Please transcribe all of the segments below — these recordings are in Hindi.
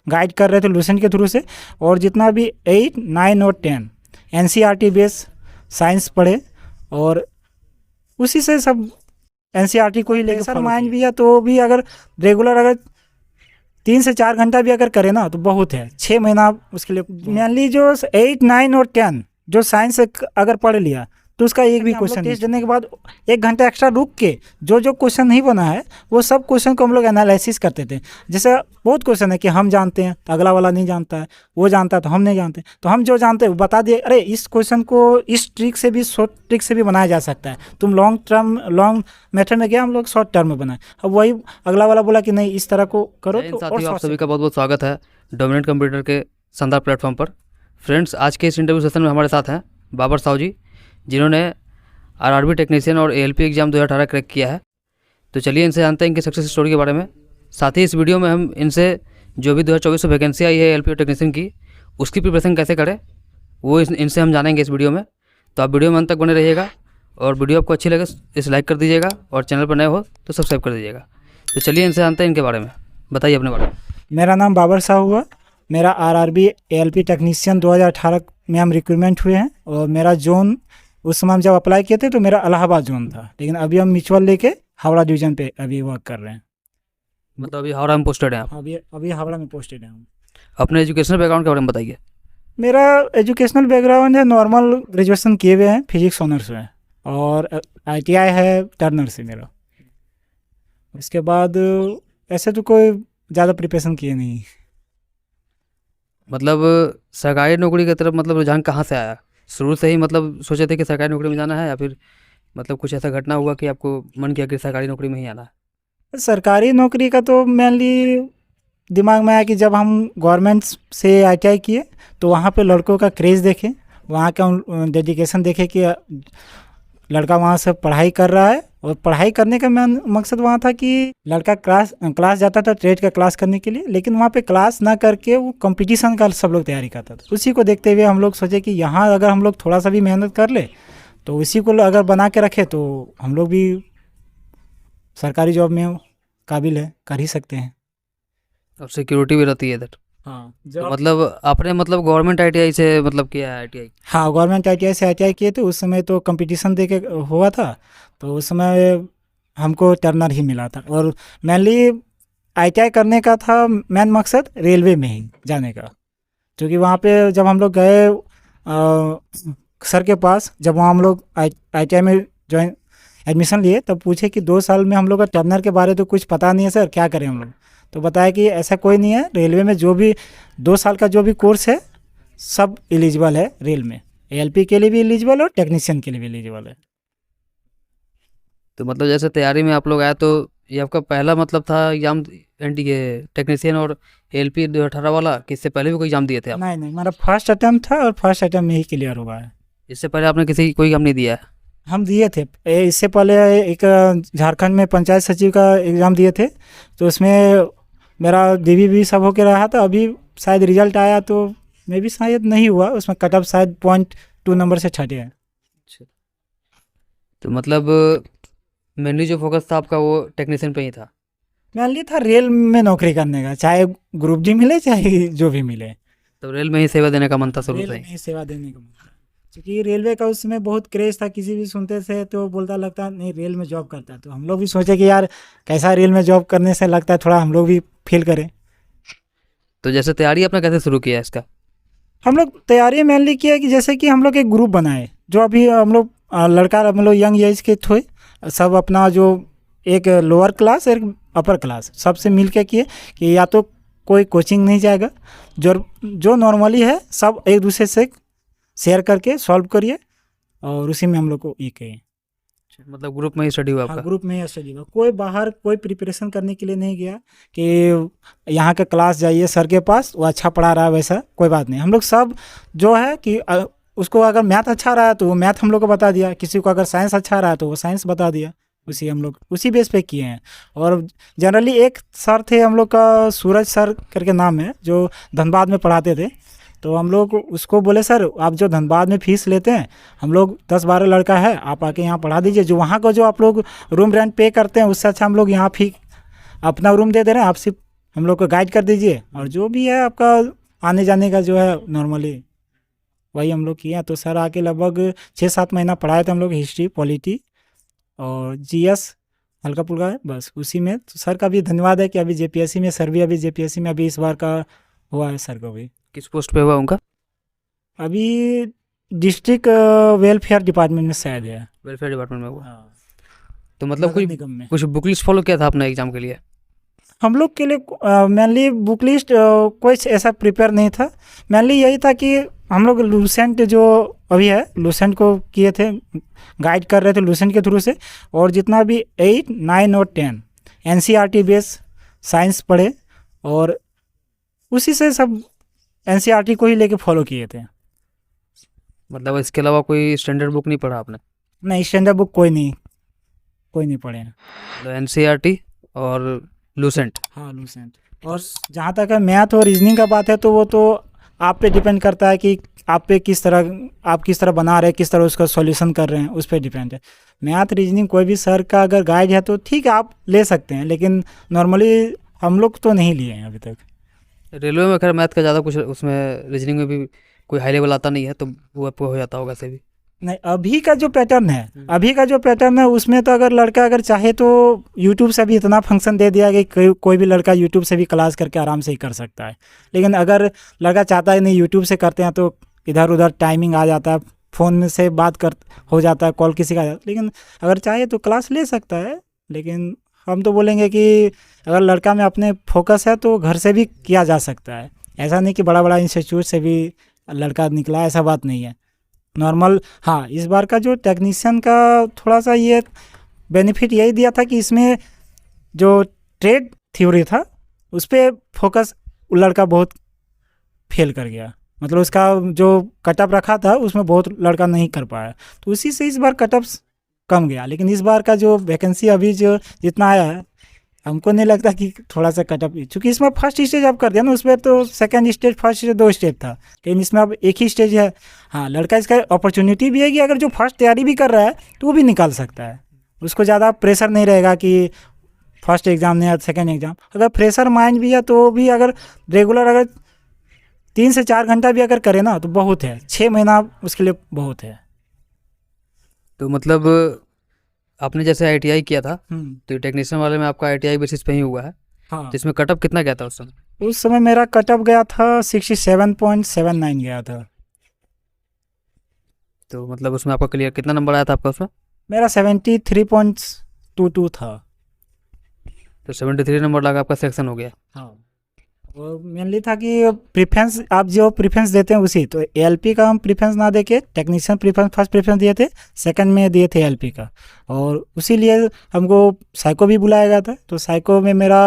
गाइड कर रहे थे लूसेंट के थ्रू से। और जितना भी 8, 9 और 10 NCERT बेस साइंस पढ़े और उसी से सब NCERT को ही लेकर सर माइंड भी है। तो भी अगर रेगुलर अगर 3 से 4 घंटा भी अगर करें ना तो बहुत है। 6 महीना उसके लिए मेनली जो 8, 9 और 10 जो साइंस अगर पढ़ लिया तो उसका एक भी क्वेश्चन टेस्ट देने के बाद 1 घंटा एक्स्ट्रा रुक के जो जो क्वेश्चन नहीं बना है वो सब क्वेश्चन को हम लोग एनालिसिस करते थे। जैसे बहुत क्वेश्चन है कि हम जानते हैं तो अगला वाला नहीं जानता है, वो जानता है तो हम नहीं जानते, तो हम जो जानते हैं वो बता दिए, अरे इस क्वेश्चन को इस ट्रिक से भी, शॉर्ट ट्रिक से भी बनाया जा सकता है, तुम लॉन्ग मेथड में गया, हम लोग शॉर्ट टर्म में बनाए। अब वही अगला वाला बोला कि नहीं इस तरह को करो। तो साथियों, आप सभी का बहुत बहुत स्वागत है डोमिनेंट कंप्यूटर के शानदार प्लेटफॉर्म पर। फ्रेंड्स, आज के इस इंटरव्यू सेशन में हमारे साथ हैं बाबर साहू जी, जिन्होंने RRB टेक्नीशियन और ALP एग्जाम 2018 क्रैक किया है। तो चलिए इनसे जानते हैं इनके सक्सेस स्टोरी के बारे में। साथ ही इस वीडियो में हम इनसे जो भी 2024 में वैकेंसी आई है ALP टेक्नीशियन की, उसकी प्रिपरेशन कैसे करें वो इनसे हम जानेंगे इस वीडियो में। तो आप वीडियो में अंत तक बने रहिएगा और वीडियो आपको अच्छी लगे इस लाइक कर दीजिएगा और चैनल पर नए हो तो सब्सक्राइब कर दीजिएगा। तो चलिए इनसे जानते हैं इनके बारे में। बताइए अपने बारे में। मेरा नाम बाबर साहू हुआ, मेरा RRB ALP टेक्नीशियन 2018 में हम रिक्रूटमेंट हुए हैं। और मेरा जोन उस समय हम जब अप्लाई किए थे तो मेरा इलाहाबाद जोन था, लेकिन अभी हम म्यूचुअल लेके हावड़ा डिवीजन पे अभी वर्क कर रहे हैं। मतलब अभी हावड़ा में पोस्टेड हैं आप? अभी हावड़ा में पोस्टेड हैं हम। अपने एजुकेशनल बैकग्राउंड के बारे में बताइए। मेरा एजुकेशनल बैकग्राउंड है, नॉर्मल ग्रेजुएशन किए हुए हैं, फिजिक्स ऑनर्स में, और ITI है टर्नर से मेरा। इसके बाद ऐसे तो कोई ज़्यादा प्रिपरेशन किए नहीं। मतलब सरकारी नौकरी की तरफ मतलब रुझान कहाँ से आया? शुरू से ही मतलब सोचे थे कि सरकारी नौकरी में जाना है, या फिर मतलब कुछ ऐसा घटना हुआ कि आपको मन किया कि सरकारी नौकरी में ही आना है? सरकारी नौकरी का तो मेनली दिमाग में आया कि जब हम गवर्नमेंट से ITI किए तो वहाँ पे लड़कों का क्रेज़ देखे, वहाँ का डेडिकेशन देखे कि लड़का वहाँ से पढ़ाई कर रहा है। और पढ़ाई करने का मेन मकसद वहाँ था कि लड़का क्लास जाता था ट्रेड का क्लास करने के लिए, लेकिन वहाँ पे क्लास ना करके वो कंपटीशन का सब लोग तैयारी करता था। उसी को देखते हुए हम लोग सोचे कि यहाँ अगर हम लोग थोड़ा सा भी मेहनत कर ले तो उसी को अगर बना के रखे तो हम लोग भी सरकारी जॉब में काबिल है, कर ही सकते हैं। और सिक्योरिटी भी रहती है इधर। हाँ, तो मतलब आपने मतलब गवर्नमेंट ITI से मतलब किया है ITI? हाँ, गवर्नमेंट ITI से ITI किए थे। उस समय तो कंपटीशन दे के हुआ था, तो उस समय हमको टर्नर ही मिला था। और मेनली ITI करने का था मेन मकसद रेलवे में ही जाने का, क्योंकि वहाँ पे जब हम लोग गए सर के पास, जब वहाँ हम लोग ITI में ज्वाइन एडमिशन लिए तब पूछे कि 2 साल में हम लोग का टर्नर के बारे तो कुछ पता नहीं है सर, क्या करें हम लोग। तो बताया कि ऐसा कोई नहीं है, रेलवे में जो भी 2 साल का जो भी कोर्स है सब एलिजिबल है रेल में। ALP के लिए भी एलिजिबल और टेक्नीशियन के लिए भी एलिजिबल है। तो मतलब जैसे तैयारी में आप लोग आए तो ये आपका पहला मतलब था एग्जाम टेक्नीशियन और ALP 2018 वाला, कि इससे पहले भी कोई एग्जाम दिए थे आप? नहीं, मेरा फर्स्ट अटैम्प्ट था और फर्स्ट अटैम्प्ट में ही क्लियर हुआ है। इससे पहले आपने कोई एग्जाम नहीं दिया है? हम दिए थे इससे पहले एक झारखंड में पंचायत सचिव का एग्ज़ाम दिए थे, तो उसमें मेरा DV भी सब होके रहा था। अभी शायद रिजल्ट आया तो मैं भी शायद नहीं हुआ, उसमें कट ऑफ शायद 0.2 नंबर से छटे है। तो मतलब मेनली जो फोकस था आपका वो टेक्नीशियन पे ही था? मेनली था रेल में नौकरी करने का, चाहे ग्रुप D मिले चाहे जो भी मिले। तो रेल में ही सेवा देने का मन था शुरू रेल से में ही सेवा देने का मन था, क्योंकि रेलवे का उस समय बहुत क्रेज था। किसी भी सुनते थे तो बोलता लगता नहीं रेल में जॉब करता है, तो हम लोग भी सोचे कि यार कैसा रेल में जॉब करने से लगता है, थोड़ा हम लोग भी फील करें। तो जैसे तैयारी आपने कैसे शुरू किया इसका? हम लोग तैयारी मेनली किया कि जैसे कि हम लोग एक ग्रुप बनाए, जो अभी हम लोग लड़का हम लोग यंग एज के थे, सब अपना जो एक लोअर क्लास एक अपर क्लास सबसे मिल के किए कि या तो कोई कोचिंग नहीं जाएगा, जो नॉर्मली है सब एक दूसरे से शेयर करके सॉल्व करिए, और उसी में हम लोग को ये कहिए। मतलब ग्रुप में ही स्टडी हुआ आपका? हाँ, ग्रुप में ही स्टडी हुआ। कोई बाहर कोई प्रिपरेशन करने के लिए नहीं गया कि यहाँ का क्लास जाइए सर के पास, वो अच्छा पढ़ा रहा है, वैसा कोई बात नहीं। हम लोग सब जो है कि उसको अगर मैथ अच्छा रहा है तो वो मैथ हम लोग को बता दिया, किसी को अगर साइंस अच्छा रहा है तो वो साइंस बता दिया, हम लोग उसी बेस पे किए हैं। और जनरली एक सर थे हम लोग का, सूरज सर करके नाम है, जो धनबाद में पढ़ाते थे। तो हम लोग उसको बोले सर आप जो धनबाद में फ़ीस लेते हैं, हम लोग 10-12 लड़का है, आप आके यहाँ पढ़ा दीजिए। जो वहाँ का जो आप लोग रूम रेंट पे करते हैं उससे अच्छा हम लोग यहाँ अपना रूम दे दे रहे हैं, आप सिर्फ हम लोग को गाइड कर दीजिए, और जो भी है आपका आने जाने का जो है नॉर्मली वही हम लोग किए हैं। तो सर आके लगभग 6-7 महीना पढ़ाए थे हम लोग, हिस्ट्री, पॉलिटी और जीएस हल्का फुल्का है बस उसी में। तो सर का भी धन्यवाद है कि अभी जेपीएससी में, सर भी अभी जेपीएससी में अभी इस बार का हुआ है सर को भी। किस पोस्ट पे हुआ उनका? अभी डिस्ट्रिक्ट वेलफेयर डिपार्टमेंट में शायद है। वेलफेयर डिपार्टमेंट में हुआ। हाँ, तो मतलब नगर कोई निगम में। कुछ बुक लिस्ट फॉलो किया था आपने एग्जाम के लिए? हम लोग के लिए मेनली बुक लिस्ट कोई ऐसा प्रिपेयर नहीं था। मेनली यही था कि हम लोग लूसेंट जो अभी है, लूसेंट को किए थे, गाइड कर रहे थे लूसेंट के थ्रू से। और जितना भी 8, 9 और 10 एनसीईआरटी बेस साइंस पढ़े, और उसी से सब एनसीईआरटी को ही लेके फॉलो किए थे। मतलब इसके अलावा कोई स्टैंडर्ड बुक नहीं पढ़ा आपने? नहीं, स्टैंडर्ड बुक कोई नहीं पढ़े हैं। तो एनसीईआरटी और लूसेंट। हाँ, लूसेंट। और जहाँ तक है मैथ और रीजनिंग का बात है, तो वो तो आप पे डिपेंड करता है कि आप किस तरह बना रहे हैं, किस तरह उसका सॉल्यूशन कर रहे हैं, उस पर डिपेंड है। मैथ रीजनिंग कोई भी सर का अगर गाइड है तो ठीक है, आप ले सकते हैं, लेकिन नॉर्मली हम लोग तो नहीं लिए हैं अभी तक। रेलवे में खैर मैथ का ज़्यादा कुछ, उसमें रीजनिंग में भी कोई हाई लेवल आता नहीं है, तो वो आपको हो जाता होगा ऐसे भी। नहीं, अभी का जो पैटर्न है उसमें तो अगर लड़का अगर चाहे तो यूट्यूब से भी इतना फंक्शन दे दिया कि कोई भी लड़का यूट्यूब से भी क्लास करके आराम से ही कर सकता है। लेकिन अगर लड़का चाहता है नहीं, यूट्यूब से करते हैं तो इधर उधर टाइमिंग आ जाता है, फ़ोन में से बात कर हो जाता है, कॉल किसी का आ जाता है। लेकिन अगर चाहे तो क्लास ले सकता है। लेकिन हम तो बोलेंगे कि अगर लड़का में अपने फोकस है तो घर से भी किया जा सकता है। ऐसा नहीं कि बड़ा बड़ा इंस्टीट्यूट से भी लड़का निकला है, ऐसा बात नहीं है। नॉर्मल, हाँ, इस बार का जो टेक्नीशियन का थोड़ा सा ये बेनिफिट यही दिया था कि इसमें जो ट्रेड थ्योरी था उस पर फोकस लड़का बहुत फेल कर गया। मतलब उसका जो कटअप रखा था उसमें बहुत लड़का नहीं कर पाया, तो उसी से इस बार कटअप्स कम गया। लेकिन इस बार का जो वैकेंसी अभी जो जितना आया है, हमको नहीं लगता कि थोड़ा सा कटअप, क्योंकि इसमें फर्स्ट स्टेज आप कर दिया ना, उसमें तो second stage, first stage 2 stage था, लेकिन इसमें अब एक ही स्टेज है। हाँ, लड़का इसका अपॉर्चुनिटी भी है कि अगर जो फर्स्ट तैयारी भी कर रहा है तो वो भी निकाल सकता है। उसको ज़्यादा प्रेशर नहीं रहेगा कि फर्स्ट एग्ज़ाम नहीं है, सेकेंड एग्ज़ाम। अगर फ्रेशर माइंड भी है तो भी अगर रेगुलर अगर 3 से 4 घंटा भी अगर करे ना तो बहुत है। 6 महीना उसके लिए बहुत है। तो मतलब आपने जैसे आईटीआई किया था, हम्म, तो टेक्नीशियन वाले में आपका आईटीआई बेसिस पे ही हुआ है, हाँ। तो इसमें कटअप कितना गया था उस समय? उस समय मेरा कटअप गया था 67.79 गया था। तो मतलब उसमें आपका क्लियर कितना नंबर आया था आपका उसमें? मेरा 73.22 था। तो 73 नंबर लगा, आपका सिलेक्शन हो गया। हाँ, और मेनली था कि प्रेफरेंस, आप जो प्रेफरेंस देते हैं उसी, तो एएलपी का हम प्रेफरेंस ना देके टेक्नीशियन प्रेफरेंस, फर्स्ट प्रेफरेंस दिए थे, सेकंड में दिए थे एएलपी का। और उसी लिए हमको साइको भी बुलाया गया था। तो साइको में मेरा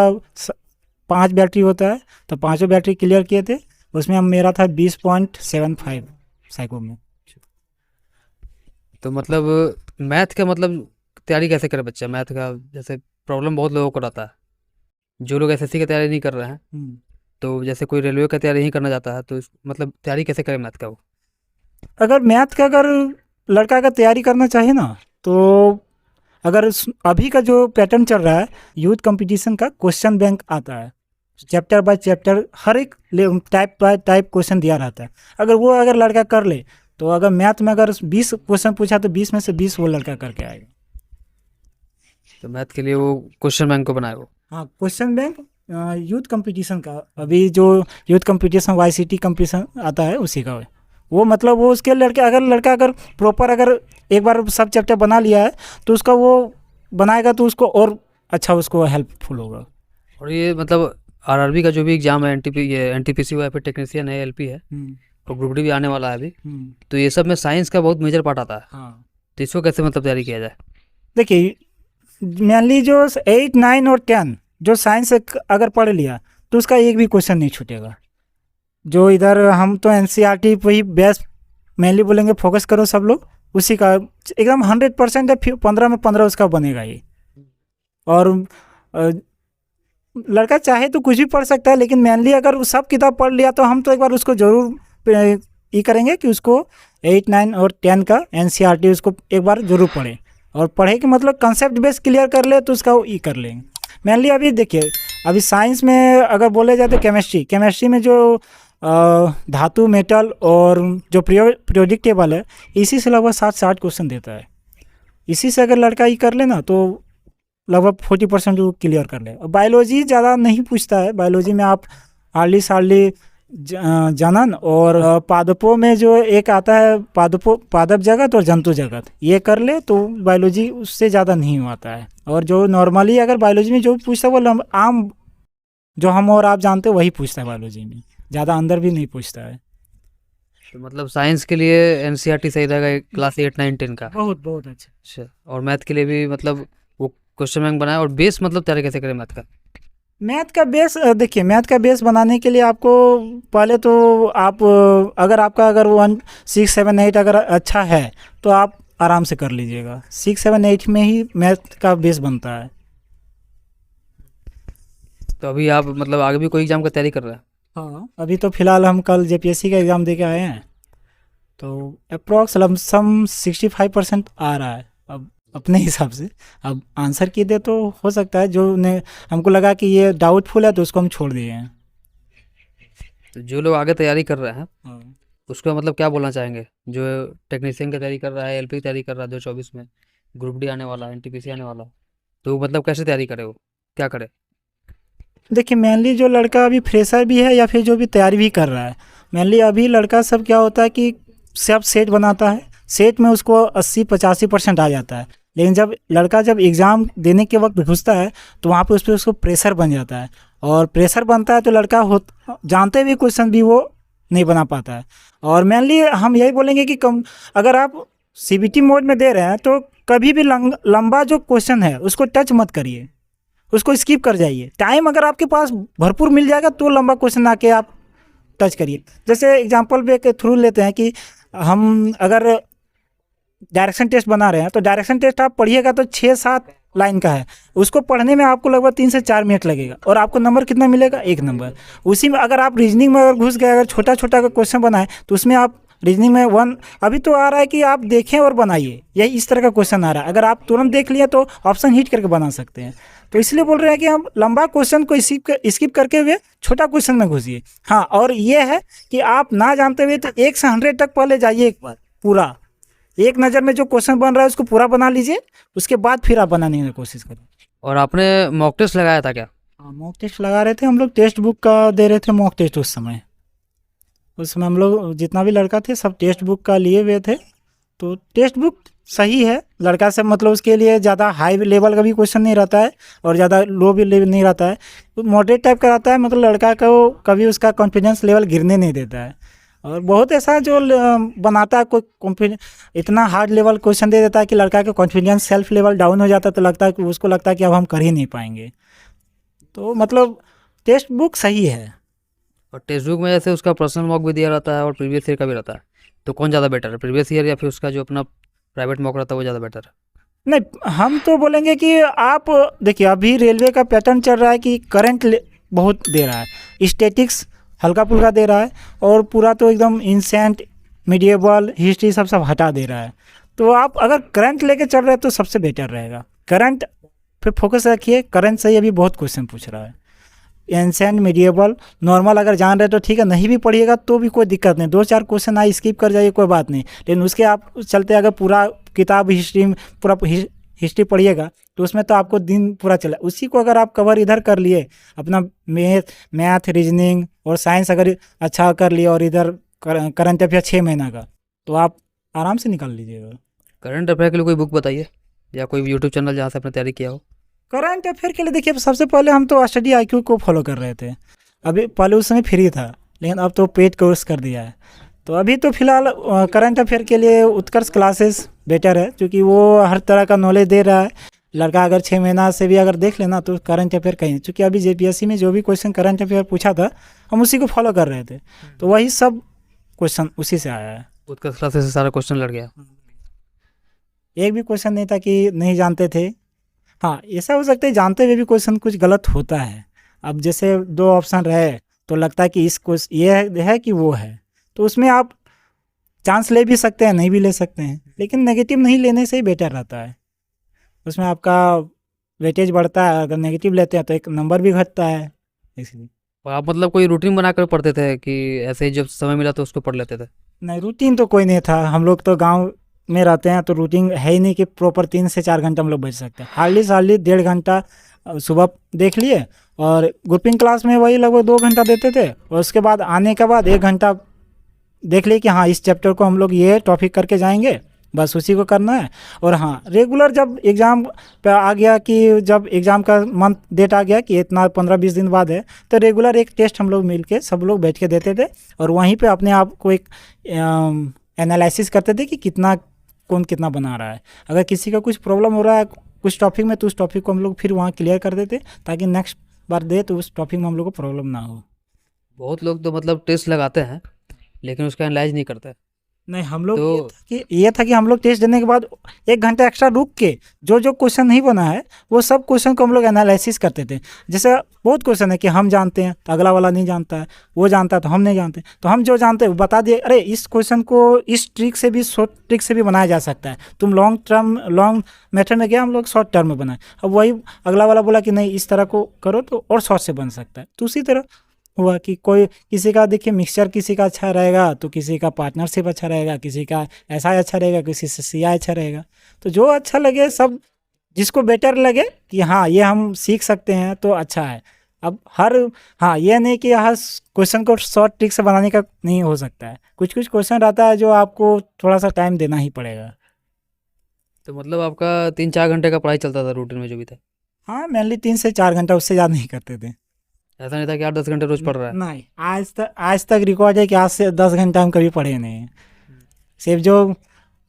5 बैटरी होता है, तो 5 बैटरी क्लियर किए थे। उसमें हम मेरा था 20.75 साइको में। तो मतलब मैथ का मतलब तैयारी कैसे करे बच्चा? मैथ का जैसे प्रॉब्लम बहुत लोगों को रहता है, जो लोग एसएससी की तैयारी नहीं कर रहे हैं, तो जैसे कोई रेलवे का तैयारी नहीं करना चाहता है, तो मतलब तैयारी कैसे करे मैथ का वो? अगर मैथ का अगर लड़का का तैयारी करना चाहे ना, तो अगर अभी का जो पैटर्न चल रहा है, यूथ कंपटीशन का क्वेश्चन बैंक आता है, चैप्टर बाय चैप्टर, हर एक टाइप बाय टाइप क्वेश्चन दिया रहता है। अगर लड़का कर ले, तो अगर मैथ में अगर 20 क्वेश्चन पूछा तो 20 में से 20 वो लड़का करके आएगा। तो मैथ के लिए वो क्वेश्चन बैंक को बनाए वो? हाँ, क्वेश्चन बैंक यूथ कंपटीशन का, अभी जो यूथ कंपटीशन वाईसीटी कंपटीशन आता है उसी का है वो। मतलब वो उसके लड़का अगर प्रॉपर अगर एक बार सब चैप्टर बना लिया है तो उसका वो बनाएगा तो उसको और अच्छा, उसको हेल्पफुल होगा। और ये मतलब आरआरबी का जो भी एग्जाम है, एनटीपीसी हुआ है, फिर टेक्नीशियन है, एलपी है, और ग्रुप डी भी आने वाला है अभी, तो ये सब में साइंस का बहुत मेजर पार्ट आता है। हाँ, तो इसको कैसे मतलब तैयारी किया जाए? देखिए, मेनली जो 8, 9 और 10 जो साइंस अगर पढ़ लिया तो उसका एक भी क्वेश्चन नहीं छूटेगा। जो इधर हम तो एनसीईआरटी पे ही बेस्ट मेनली बोलेंगे, फोकस करो सब लोग उसी का, एकदम 100% है। 15 में 15 उसका बनेगा ये। और लड़का चाहे तो कुछ भी पढ़ सकता है, लेकिन मेनली अगर वो सब किताब पढ़ लिया तो हम तो एक बार उसको ज़रूर ये करेंगे कि उसको 8, 9 और 10 का एनसीईआरटी उसको एक बार ज़रूर पढ़े, और पढ़े कि मतलब कंसेप्ट बेस क्लियर कर ले तो उसका वो ई कर लेंगे। मेनली अभी देखिए, अभी साइंस में अगर बोले जाए तो केमिस्ट्री में जो धातु मेटल और जो पीरियोडिक टेबल है, इसी से लगभग 60 क्वेश्चन देता है। इसी से अगर लड़का ही कर लेना तो लगभग 40% वो क्लियर कर ले। और बायोलॉजी ज़्यादा नहीं पूछता है। बायोलॉजी में आप हार्डली जनन और पादपों में जो एक आता है पादप जगत और जंतु जगत, ये कर ले तो बायोलॉजी उससे ज़्यादा नहीं आता है। और जो नॉर्मली अगर बायोलॉजी में जो पूछता है वो आम जो हम और आप जानते हैं वही पूछता है बायोलॉजी में, ज़्यादा अंदर भी नहीं पूछता है। तो मतलब साइंस के लिए एनसीईआरटी सही रहेगा क्लास 8, 9, 10 का। बहुत अच्छा। अच्छा, और मैथ के लिए भी मतलब वो क्वेश्चन बैंक बनाया। और बेस मतलब तैयारी कैसे करें मैथ का? मैथ का बेस देखिए, मैथ का बेस बनाने के लिए आपको पहले तो आप अगर आपका अगर 1, 6, 7, 8 अगर अच्छा है तो आप आराम से कर लीजिएगा। 6, 7, 8 में ही मैथ का बेस बनता है। तो अभी आप मतलब आगे भी कोई एग्जाम का तैयारी कर रहे हैं? हाँ, अभी तो फिलहाल हम कल जेपीएससी का एग्ज़ाम दे के आए हैं, तो अप्रॉक्स लमसम 65% आ रहा है अब अपने हिसाब से। अब आंसर की दे तो हो सकता है, जो ने हमको लगा कि ये डाउटफुल है तो उसको हम छोड़ दिए हैं। तो जो लोग आगे तैयारी कर रहे हैं हाँ। उसको मतलब क्या बोलना चाहेंगे? जो टेक्नीशियन की तैयारी कर रहा है, एलपी की तैयारी कर रहा है 2024 में, ग्रुप डी आने वाला है, एनटीपीसी आने वाला है, तो मतलब कैसे तैयारी करे, वो क्या करे? देखिए, मेनली जो लड़का अभी फ्रेशर भी है या फिर जो भी तैयारी भी कर रहा है, मेनली अभी लड़का सब क्या होता है कि सब सेट बनाता है, सेट में उसको 80-85% आ जाता है। लेकिन जब लड़का जब एग्ज़ाम देने के वक्त घुसता है तो वहाँ पे उस पर उसको प्रेशर बन जाता है, और प्रेशर बनता है तो लड़का जानते भी क्वेश्चन भी वो नहीं बना पाता है। और मेनली हम यही बोलेंगे कि कम अगर आप सीबीटी मोड में दे रहे हैं तो कभी भी लंबा जो क्वेश्चन है उसको टच मत करिए, उसको स्किप कर जाइए। टाइम अगर आपके पास भरपूर मिल जाएगा तो लंबा क्वेश्चन आके आप टच करिए। जैसे एग्जांपल के थ्रू लेते हैं कि हम अगर डायरेक्शन टेस्ट बना रहे हैं तो डायरेक्शन टेस्ट आप पढ़िएगा तो 6-7 लाइन का है, उसको पढ़ने में आपको लगभग 3 से 4 मिनट लगेगा और आपको नंबर कितना मिलेगा? 1 नंबर। उसी में अगर आप रीजनिंग में अगर घुस गए, अगर छोटा छोटा का क्वेश्चन बनाए तो उसमें आप रीजनिंग में 1 अभी तो आ रहा है कि आप देखें और बनाइए, यही इस तरह का क्वेश्चन आ रहा है। अगर आप तुरंत देख लिए तो ऑप्शन हिट करके बना सकते हैं। तो इसलिए बोल रहे हैं कि हम लंबा क्वेश्चन को स्किप करके हुए छोटा क्वेश्चन में घुसिए। हाँ, और ये है कि आप ना जानते हुए तो 1 से 100 तक पहले जाइए, एक बार पूरा एक नज़र में जो क्वेश्चन बन रहा है उसको पूरा बना लीजिए, उसके बाद फिर आप बनाने की कोशिश करें। और आपने मॉक टेस्ट लगाया था क्या? हाँ, मॉक टेस्ट लगा रहे थे हम लोग, टेक्स्ट बुक का दे रहे थे मॉक टेस्ट। उस समय हम लोग जितना भी लड़का थे सब टेक्स्ट बुक का लिए हुए थे। तो टेक्स्ट बुक सही है लड़का से, मतलब उसके लिए ज़्यादा हाई लेवल का भी क्वेश्चन नहीं रहता है और ज़्यादा लो भी लेवल नहीं रहता है, तो मॉडरेट टाइप का रहता है। मतलब लड़का को कभी उसका कॉन्फिडेंस लेवल गिरने नहीं देता है। और बहुत ऐसा जो बनाता है कोई कॉन्फिडेंस, इतना हार्ड लेवल क्वेश्चन दे देता है कि लड़का का कॉन्फिडेंस सेल्फ लेवल डाउन हो जाता है, तो लगता है कि उसको लगता है कि अब हम कर ही नहीं पाएंगे। तो मतलब टेक्स्ट बुक सही है। और टेक्स्ट बुक में जैसे उसका पर्सनल मॉक भी दिया रहता है और प्रीवियस ईयर का भी रहता है, तो कौन ज़्यादा बेटर है, प्रीवियस ईयर या फिर उसका जो अपना प्राइवेट मॉक रहता है वो ज़्यादा बेटर है? नहीं, हम तो बोलेंगे कि आप देखिए, अभी रेलवे का पैटर्न चल रहा है कि करंट बहुत दे रहा है, स्टैटिक्स हल्का फुल्का दे रहा है, और पूरा तो एकदम इंसेंट मिडिएवल हिस्ट्री सब हटा दे रहा है। तो आप अगर करंट लेके चल रहे हैं तो सबसे बेटर रहेगा। करंट पे फोकस रखिए, करंट से ही अभी बहुत क्वेश्चन पूछ रहा है। एंसेंट मिडिएवल नॉर्मल अगर जान रहे तो ठीक है, नहीं भी पढ़िएगा तो भी कोई दिक्कत नहीं, 2-4 क्वेश्चन आए स्किप कर जाइए, कोई बात नहीं। लेकिन उसके आप चलते अगर पूरा किताब हिस्ट्री में पूरा हिस्ट्री पढ़िएगा तो उसमें तो आपको दिन पूरा चला। उसी को अगर आप कवर इधर कर लिए, अपना मैथ रीजनिंग और साइंस अगर अच्छा कर लिए और इधर करंट अफेयर 6 महीना का, तो आप आराम से निकाल लीजिएगा। करंट अफेयर के लिए कोई बुक बताइए या कोई यूट्यूब चैनल जहाँ से आपने तैयारी किया हो। करंट अफेयर के लिए देखिए, सबसे पहले हम तो स्टडी IQ को फॉलो कर रहे थे। अभी पहले उस समय फ्री था, लेकिन अब तो पेड कोर्स कर दिया है। तो अभी तो फिलहाल करंट अफेयर के लिए उत्कर्ष क्लासेस बेटर है, क्योंकि वो हर तरह का नॉलेज दे रहा है। लड़का अगर 6 महीना से भी अगर देख लेना तो करंट अफेयर कहीं, क्योंकि अभी जेपीएससी में जो भी क्वेश्चन करंट अफेयर पूछा था हम उसी को फॉलो कर रहे थे, तो वही सब क्वेश्चन उसी से आया है। उत्कर्ष क्लासेस से सारा क्वेश्चन लड़ गया? एक भी क्वेश्चन नहीं था कि नहीं जानते थे। हाँ, ऐसा हो सकता है जानते हुए भी क्वेश्चन कुछ गलत होता है। अब जैसे 2 ऑप्शन रहे तो लगता है कि इस क्वेश्चन ये है कि वो है, तो उसमें आप चांस ले भी सकते हैं, नहीं भी ले सकते हैं, लेकिन नेगेटिव नहीं लेने से ही बेटर रहता है। उसमें आपका वेटेज बढ़ता है, अगर नेगेटिव लेते हैं तो एक नंबर भी घटता है, इसलिए। और आप मतलब कोई रूटीन बना कर पढ़ते थे कि ऐसे ही जब समय मिला तो उसको पढ़ लेते थे? नहीं, रूटीन तो कोई नहीं था, हम लोग तो गांव में रहते हैं तो रूटीन है ही नहीं कि प्रॉपर 3 से 4 घंटा हम लोग बैठ सकते हैं। हार्डली हार्डली 1.5 घंटा सुबह देख लिए, और ग्रुपिंग क्लास में वही लगभग 2 घंटा देते थे, और उसके बाद आने के बाद 1 घंटा देख लिए कि हाँ इस चैप्टर को हम लोग ये टॉपिक करके जाएंगे, बस उसी को करना है। और हाँ, रेगुलर जब एग्ज़ाम पे आ गया कि जब एग्ज़ाम का मंथ डेट आ गया कि इतना 15-20 दिन बाद है, तो रेगुलर एक टेस्ट हम लोग मिल के सब लोग बैठ के देते थे, और वहीं पे अपने आप को एक एनालिसिस करते थे कि कितना कौन कितना बना रहा है। अगर किसी का कुछ प्रॉब्लम हो रहा है कुछ टॉपिक में, तो उस टॉपिक को हम लोग फिर वहाँ क्लियर कर देते, ताकि नेक्स्ट बार दे तो उस टॉपिक में हम लोग को प्रॉब्लम ना हो। बहुत लोग तो मतलब टेस्ट लगाते हैं लेकिन उसका एनालाइज नहीं करते। नहीं, हम लोग तो ये था कि हम लोग टेस्ट देने के बाद 1 घंटा एक्स्ट्रा रुक के जो जो क्वेश्चन नहीं बना है वो सब क्वेश्चन को हम लोग एनालिसिस करते थे। जैसे बहुत क्वेश्चन है कि हम जानते हैं तो अगला वाला नहीं जानता है, वो जानता है तो हम नहीं जानते, तो हम जो जानते हैं वो बता दिए, अरे इस क्वेश्चन को इस ट्रिक से भी, शॉर्ट ट्रिक से भी बनाया जा सकता है, तुम लॉन्ग मेथड में गया, हम लोग शॉर्ट टर्म में बनाए। अब वही अगला वाला बोला कि नहीं इस तरह को करो तो और शॉर्ट से बन सकता है। तो उसी तरह हुआ कि कोई किसी का देखिए मिक्सचर किसी का अच्छा रहेगा, तो किसी का पार्टनरशिप अच्छा रहेगा, किसी का ऐसा अच्छा रहेगा, किसी से सीआई अच्छा रहेगा। तो जो अच्छा लगे, सब जिसको बेटर लगे कि हाँ ये हम सीख सकते हैं तो अच्छा है। अब हाँ ये नहीं कि हर क्वेश्चन को शॉर्ट ट्रिक से बनाने का नहीं हो सकता है, कुछ कुछ क्वेश्चन रहता है जो आपको थोड़ा सा टाइम देना ही पड़ेगा। तो मतलब आपका 3-4 घंटे का पढ़ाई चलता था रूटीन में जो भी था? हाँ, मेनली 3 से 4 घंटा, उससे ज़्यादा नहीं करते थे। ऐसा नहीं था कि 8-10 घंटे रोज पढ़ रहा है? नहीं, आज तक रिकॉर्ड है कि आज से 10 घंटा हम कभी पढ़े नहीं हैं। सिर्फ जो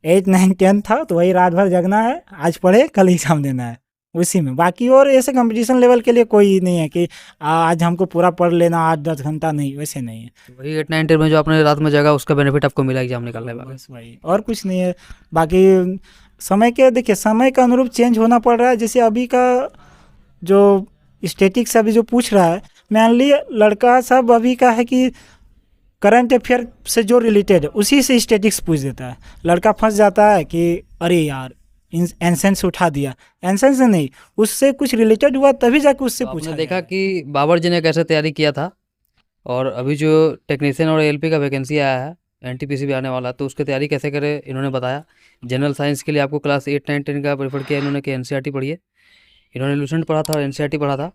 8, 9, 10 था तो वही रात भर जगना है, आज पढ़े कल एग्जाम देना है, उसी में। बाकी और ऐसे कंपटीशन लेवल के लिए कोई नहीं है कि आज हमको पूरा पढ़ लेना 8-10 घंटा, नहीं, वैसे नहीं है। वही 8, 9, 10 में जो आपने रात में जगा उसका बेनिफिट आपको मिला एग्जाम निकालने के बाद? बस वही, और कुछ नहीं है। बाकी समय के देखिए, समय के अनुरूप चेंज होना पड़ रहा है। जैसे अभी का जो स्टैटिक्स अभी जो पूछ रहा है, मेनली लड़का सब अभी का है कि करंट अफेयर से जो रिलेटेड है उसी से स्टैटिक्स पूछ देता है। लड़का फंस जाता है कि अरे यार एंसेंस उठा दिया, एंसेंस से नहीं, उससे कुछ रिलेटेड हुआ तभी जाके उससे तो पूछा आपने देखा जाएगा। कि बाबर जी ने कैसे तैयारी किया था, और अभी जो टेक्नीशियन और एलपी का वैकेंसी आया है, एनटीपीसी भी आने वाला है, तो उसकी तैयारी कैसे करें इन्होंने बताया। जनरल साइंस के लिए आपको क्लास 8, 9, 10 का प्रेफर किया इन्होंने कि एनसीईआरटी पढ़िए। इन्होंने लूसेंट पढ़ा था और एनसीईआरटी पढ़ा था,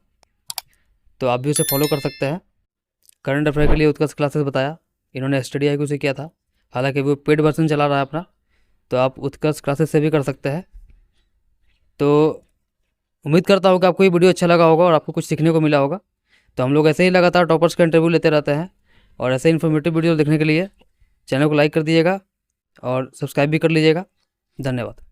तो आप भी उसे फॉलो कर सकते हैं। करंट अफेयर के लिए उत्कर्ष क्लासेस बताया, इन्होंने स्टडी आईक्यू से किया था, हालांकि वो पेड वर्जन चला रहा है अपना, तो आप उत्कर्ष क्लासेस से भी कर सकते हैं। तो उम्मीद करता हूँ कि आपको ये वीडियो अच्छा लगा होगा और आपको कुछ सीखने को मिला होगा। तो हम लोग ऐसे ही लगातार टॉपर्स का इंटरव्यू लेते रहते हैं, और ऐसे इन्फॉर्मेटिव वीडियो देखने के लिए चैनल को लाइक कर दीजिएगा और सब्सक्राइब भी कर लीजिएगा। धन्यवाद।